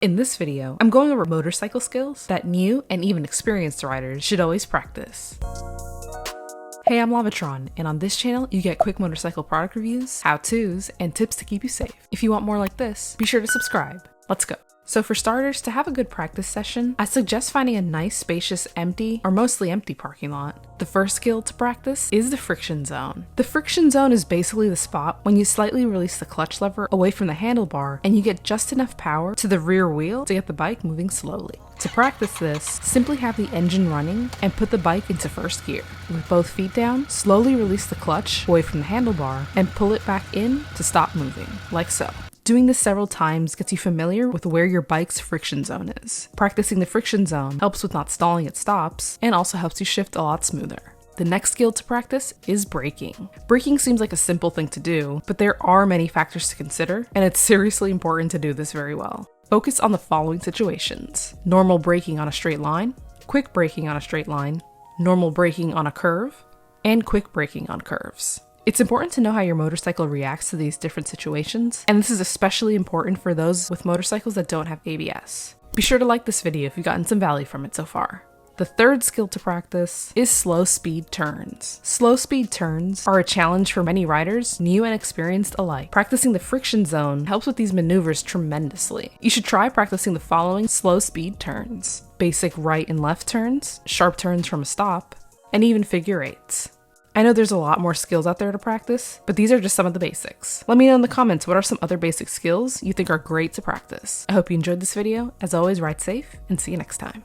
In this video, I'm going over motorcycle skills that new and even experienced riders should always practice. Hey, I'm Lavatronn, and on this channel, you get quick motorcycle product reviews, how-tos, and tips to keep you safe. If you want more like this, be sure to subscribe. Let's go. So for starters, to have a good practice session, I suggest finding a nice, spacious, empty, or mostly empty parking lot. The first skill to practice is the friction zone. The friction zone is basically the spot when you slightly release the clutch lever away from the handlebar and you get just enough power to the rear wheel to get the bike moving slowly. To practice this, simply have the engine running and put the bike into first gear. With both feet down, slowly release the clutch away from the handlebar and pull it back in to stop moving, like so. Doing this several times gets you familiar with where your bike's friction zone is. Practicing the friction zone helps with not stalling at stops and also helps you shift a lot smoother. The next skill to practice is braking. Braking seems like a simple thing to do, but there are many factors to consider, and it's seriously important to do this very well. Focus on the following situations: normal braking on a straight line, quick braking on a straight line, normal braking on a curve, and quick braking on curves. It's important to know how your motorcycle reacts to these different situations, and this is especially important for those with motorcycles that don't have ABS. Be sure to like this video if you've gotten some value from it so far. The third skill to practice is slow speed turns. Slow speed turns are a challenge for many riders, new and experienced alike. Practicing the friction zone helps with these maneuvers tremendously. You should try practicing the following slow speed turns: basic right and left turns, sharp turns from a stop, and even figure eights. I know there's a lot more skills out there to practice, but these are just some of the basics. Let me know in the comments what are some other basic skills you think are great to practice. I hope you enjoyed this video. As always, ride safe and see you next time.